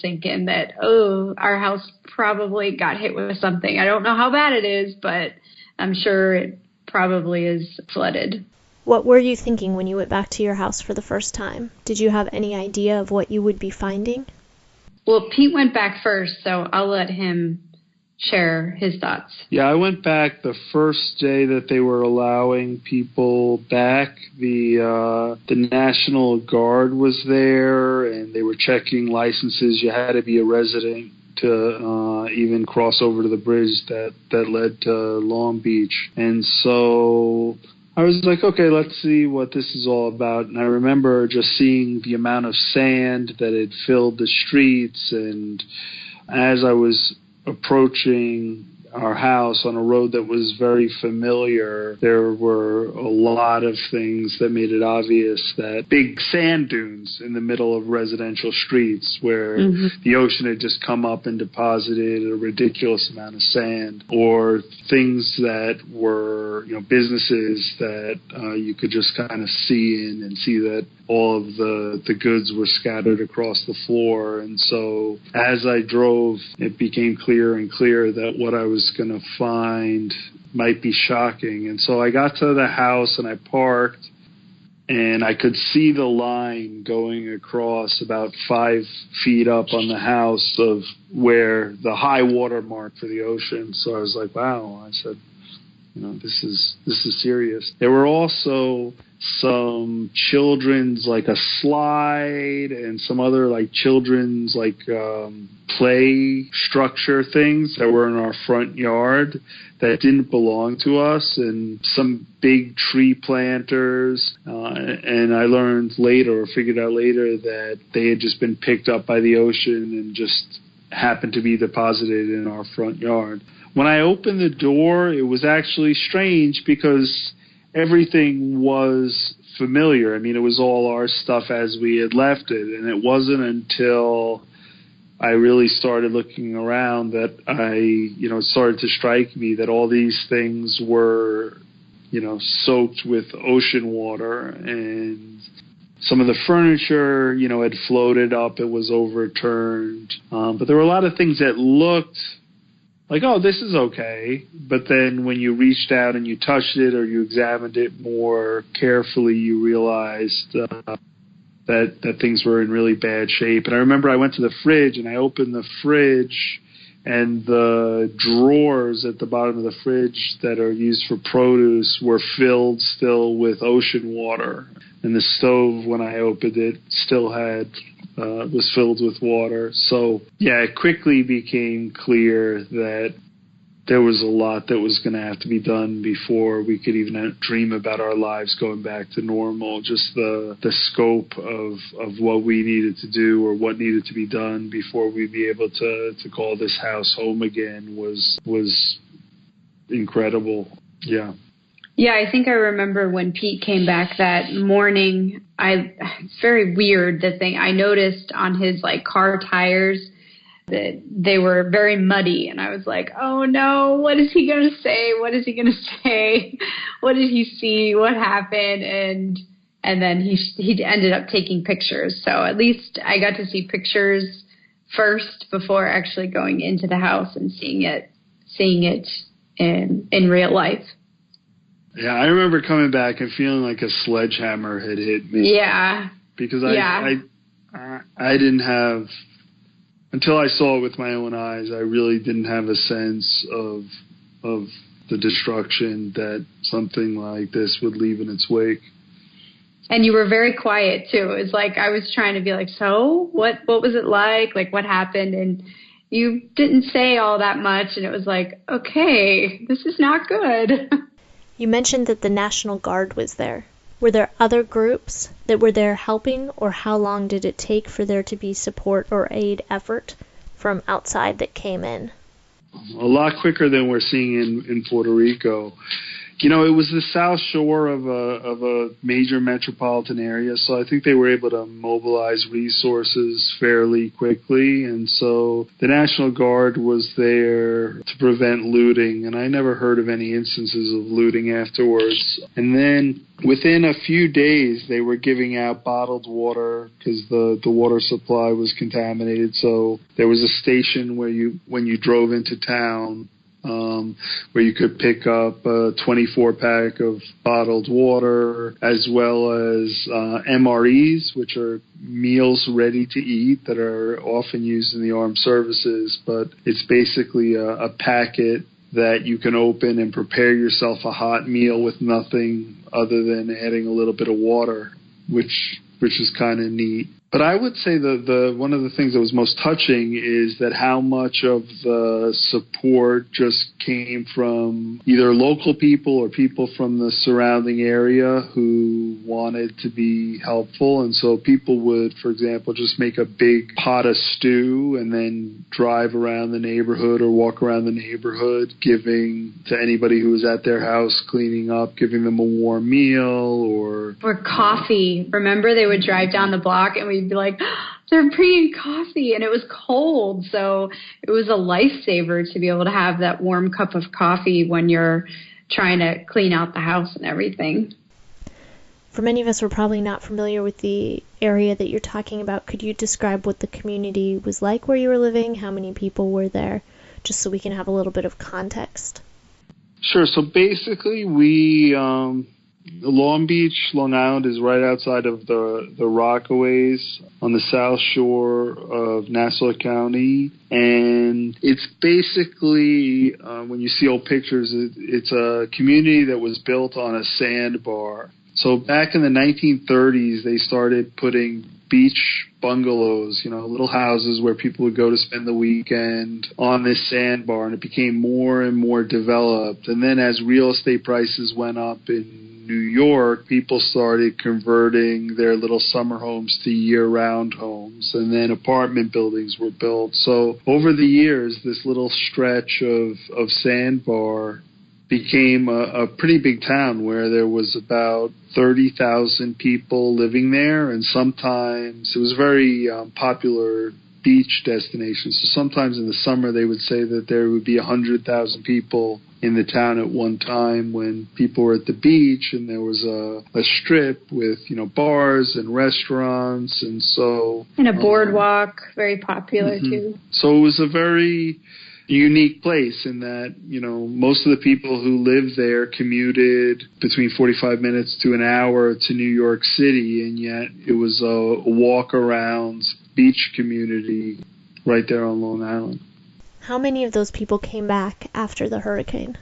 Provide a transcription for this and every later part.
thinking that, oh, our house probably got hit with something. I don't know how bad it is, but I'm sure it probably is flooded. What were you thinking when you went back to your house for the first time? Did you have any idea of what you would be finding? Well, Pete went back first, so I'll let him share his thoughts. Yeah, I went back the first day that they were allowing people back. The National Guard was there, and they were checking licenses. You had to be a resident to even cross over to the bridge that led to Long Beach. And so I was like, okay, let's see what this is all about. And I remember just seeing the amount of sand that had filled the streets. And as I was approaching our house on a road that was very familiar, there were a lot of things that made it obvious that big sand dunes in the middle of residential streets where the ocean had just come up and deposited a ridiculous amount of sand, or things that were, businesses that you could just kind of see in and see that all of the goods were scattered across the floor. And so as I drove, it became clearer and clearer that what I was going to find might be shocking. And so I got to the house and I parked, and I could see the line going across about 5 feet up on the house of where the high water mark for the ocean. So I was like, wow. I said, this is serious. There were also some children's, like a slide, and some other like children's play structure things that were in our front yard that didn't belong to us, and some big tree planters. And I learned later, or figured out later, that they had just been picked up by the ocean and just happened to be deposited in our front yard. When I opened the door, it was actually strange because everything was familiar. I mean, it was all our stuff as we had left it. And it wasn't until I really started looking around that it started to strike me that all these things were, soaked with ocean water. And some of the furniture, had floated up. It was overturned. But there were a lot of things that looked like, oh, this is okay. But then when you reached out and you touched it or you examined it more carefully, you realized that things were in really bad shape. And I remember I went to the fridge and I opened the fridge, and the drawers at the bottom of the fridge that are used for produce were filled still with ocean water. And the stove, when I opened it, still was filled with water. So, yeah, it quickly became clear that there was a lot that was going to have to be done before we could even dream about our lives going back to normal. Just the scope of what we needed to do or what needed to be done before we'd be able to call this house home again was incredible. Yeah. Yeah, I think I remember when Pete came back that morning, it's very weird, the thing I noticed on his car tires that they were very muddy, and I was like, oh no, what is he going to say? What is he going to say? What did he see? What happened? And then he ended up taking pictures. So at least I got to see pictures first before actually going into the house and seeing it in real life. Yeah, I remember coming back and feeling like a sledgehammer had hit me. Yeah. Because I didn't have, until I saw it with my own eyes, I really didn't have a sense of the destruction that something like this would leave in its wake. And you were very quiet too. It was like I was trying to be like, so what was it like? Like, what happened? And you didn't say all that much, and it was like, okay, this is not good. You mentioned that the National Guard was there. Were there other groups that were there helping, or how long did it take for there to be support or aid effort from outside that came in? A lot quicker than we're seeing in Puerto Rico. It was the south shore of a major metropolitan area, so I think they were able to mobilize resources fairly quickly, and so the National Guard was there to prevent looting, and I never heard of any instances of looting afterwards. And then within a few days, they were giving out bottled water because the water supply was contaminated, so there was a station where when you drove into town, where you could pick up a 24-pack of bottled water, as well as MREs, which are meals ready to eat that are often used in the armed services. But it's basically a packet that you can open and prepare yourself a hot meal with nothing other than adding a little bit of water, which is kind of neat. But I would say the one of the things that was most touching is that how much of the support just came from either local people or people from the surrounding area who wanted to be helpful. And so people would, for example, just make a big pot of stew and then drive around the neighborhood or walk around the neighborhood, giving to anybody who was at their house cleaning up, giving them a warm meal or coffee. Remember, they would drive down the block and we'd be like, they're bringing coffee, and it was cold, so it was a lifesaver to be able to have that warm cup of coffee when you're trying to clean out the house and everything. For many of us who are probably not familiar with the area that you're talking about, could you describe what the community was like where you were living, how many people were there, just so we can have a little bit of context? Sure. So basically, we Long Beach, Long Island is right outside of the Rockaways on the south shore of Nassau County. And it's basically, when you see old pictures, it's a community that was built on a sandbar. So back in the 1930s, they started putting beach bungalows, little houses where people would go to spend the weekend on this sandbar, and it became more and more developed. And then as real estate prices went up in New York, people started converting their little summer homes to year-round homes, and then apartment buildings were built. So over the years, this little stretch of sandbar became a pretty big town where there was about 30,000 people living there, and sometimes it was a very popular beach destination. So sometimes in the summer they would say that there would be 100,000 people in the town at one time when people were at the beach, and there was a strip with bars and restaurants, and a boardwalk, very popular too. So it was a very unique place in that most of the people who lived there commuted between 45 minutes to an hour to New York City, and yet it was a walk around beach community right there on Long Island. How many of those people came back after the hurricane?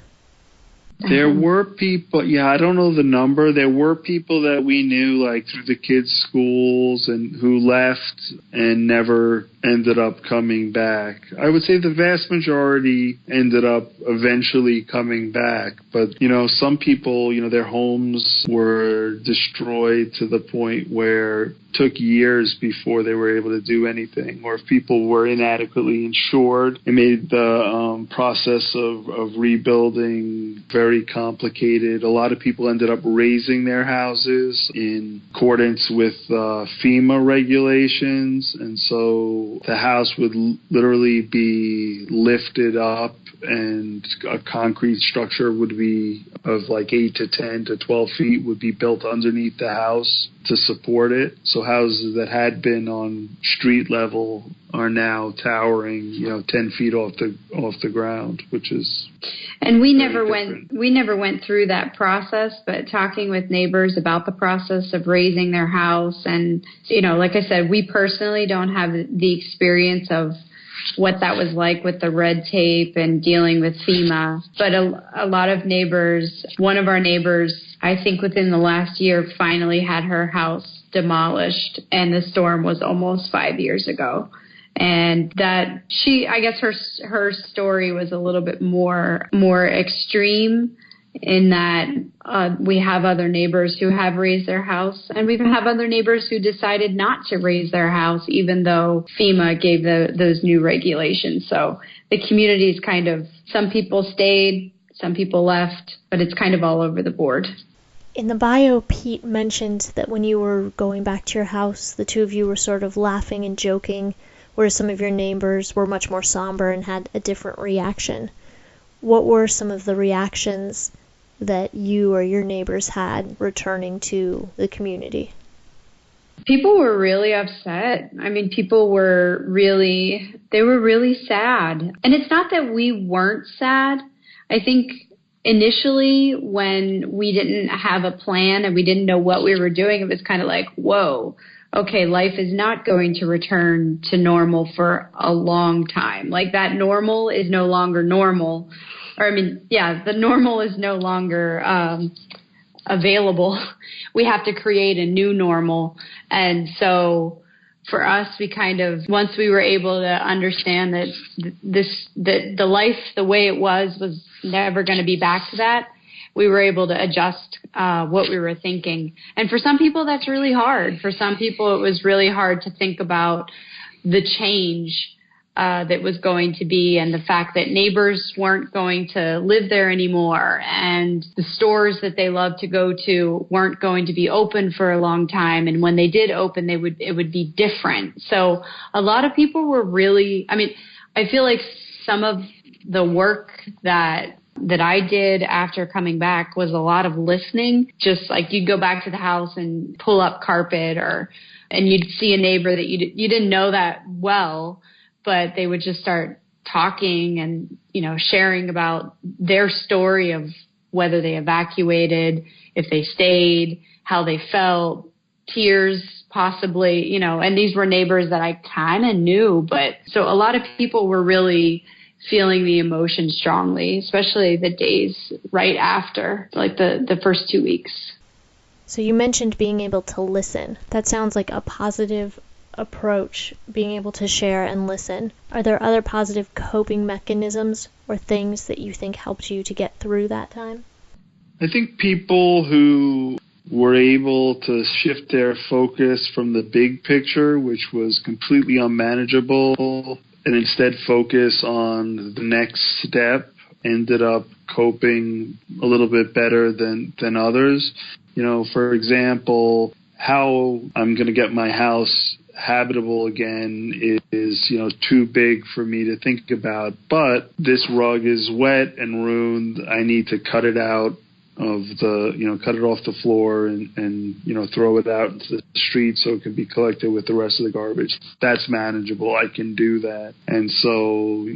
There were people, I don't know the number. There were people that we knew, like through the kids' schools, and who left and never ended up coming back. I would say the vast majority ended up eventually coming back. But, some people, their homes were destroyed to the point where it took years before they were able to do anything. Or if people were inadequately insured, it made the process of rebuilding very complicated. A lot of people ended up raising their houses in accordance with FEMA regulations, and so the house would literally be lifted up, and a concrete structure would be of like 8 to 10 to 12 feet would be built underneath the house to support it. So houses that had been on street level are now towering, 10 feet off the ground, which is. And we never went through that process, but talking with neighbors about the process of raising their house, and like I said, we personally don't have the experience of what that was like with the red tape and dealing with FEMA. But a lot of neighbors, one of our neighbors, I think within the last year, finally had her house demolished, and the storm was almost 5 years ago. And that I guess her story was a little bit more extreme in that we have other neighbors who have raised their house, and we have other neighbors who decided not to raise their house even though FEMA gave those new regulations. So the community's some people stayed, Some people left, but it's kind of all over the board. In the bio, Pete mentioned that when you were going back to your house, the two of you were sort of laughing and joking, whereas some of your neighbors were much more somber and had a different reaction. What were some of the reactions that you or your neighbors had returning to the community? People were really upset. I mean, people were really sad. And it's not that we weren't sad. I think initially when we didn't have a plan and we didn't know what we were doing, it was kind of like, whoa, okay, life is not going to return to normal for a long time. Like that normal is no longer normal. Or the normal is no longer available. We have to create a new normal. And so for us, we kind of, once we were able to understand that the life, the way it was never going to be back to that, we were able to adjust what we were thinking. And for some people, that's really hard. For some people, it was really hard to think about the change that was going to be, and the fact that neighbors weren't going to live there anymore, and the stores that they loved to go to weren't going to be open for a long time. And when they did open, it would be different. So a lot of people were really, I feel like some of the work that I did after coming back was a lot of listening. Just like you'd go back to the house and pull up carpet, and you'd see a neighbor that you didn't know that well, but they would just start talking and, sharing about their story of whether they evacuated, if they stayed, how they felt, tears possibly, and these were neighbors that I kind of knew. But so a lot of people were really feeling the emotion strongly, especially the days right after, like the first 2 weeks. So you mentioned being able to listen. That sounds like a positive approach, being able to share and listen. Are there other positive coping mechanisms or things that you think helped you to get through that time? I think people who were able to shift their focus from the big picture, which was completely unmanageable, and instead focus on the next step, ended up coping a little bit better than others. For example, how I'm going to get my house habitable again is too big for me to think about, but this rug is wet and ruined. I need to cut it out of cut it off the floor and throw it out into the street so it can be collected with the rest of the garbage. That's manageable. I can do that. And so,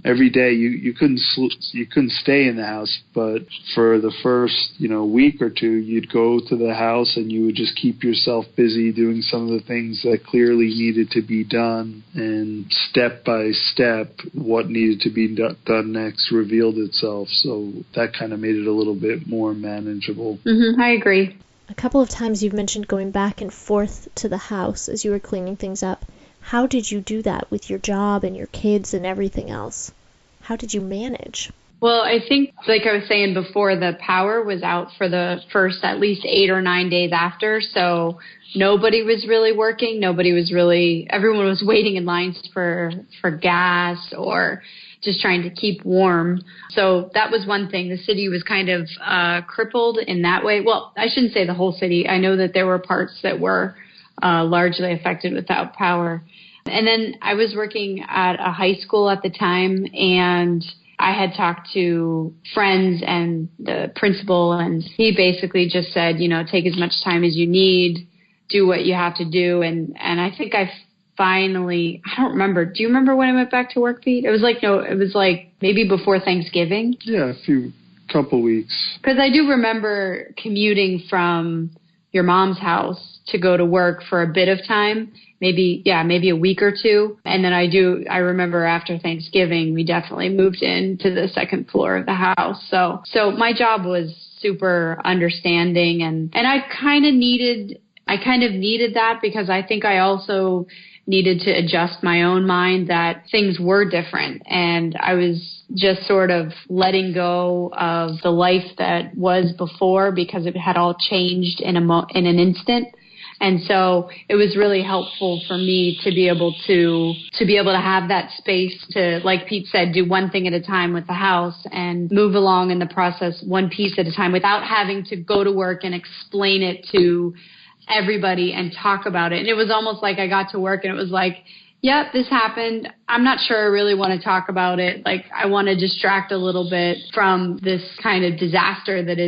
every day you couldn't stay in the house, but for the first, week or two, you'd go to the house and you would just keep yourself busy doing some of the things that clearly needed to be done. And step by step, what needed to be done next revealed itself. So that kind of made it a little bit more manageable. Mm-hmm, I agree. A couple of times you've mentioned going back and forth to the house as you were cleaning things up. How did you do that with your job and your kids and everything else? How did you manage? Well, I think, like I was saying before, the power was out for the first at least 8 or 9 days after. So nobody was really working. Everyone was waiting in lines for gas or just trying to keep warm. So that was one thing. The city was kind of crippled in that way. Well, I shouldn't say the whole city. I know that there were parts that were largely affected without power. And then I was working at a high school at the time, and I had talked to friends and the principal, and he basically just said, take as much time as you need, do what you have to do. And I think I don't remember. Do you remember when I went back to work, Pete? It was like maybe before Thanksgiving. Yeah, couple weeks. Because I do remember commuting from your mom's house to go to work for a bit of time, maybe a week or two. And then I remember after Thanksgiving, we definitely moved into the second floor of the house. So my job was super understanding, and I kind of needed that, because I think I also needed to adjust my own mind that things were different, and I was just sort of letting go of the life that was before, because it had all changed in an instant. And so it was really helpful for me to be able to have that space to, like Pete said, do one thing at a time with the house and move along in the process one piece at a time without having to go to work and explain it to everybody and talk about it. And it was almost like I got to work and it was like, yep, this happened. I'm not sure I really want to talk about it. Like, I want to distract a little bit from this kind of disaster that is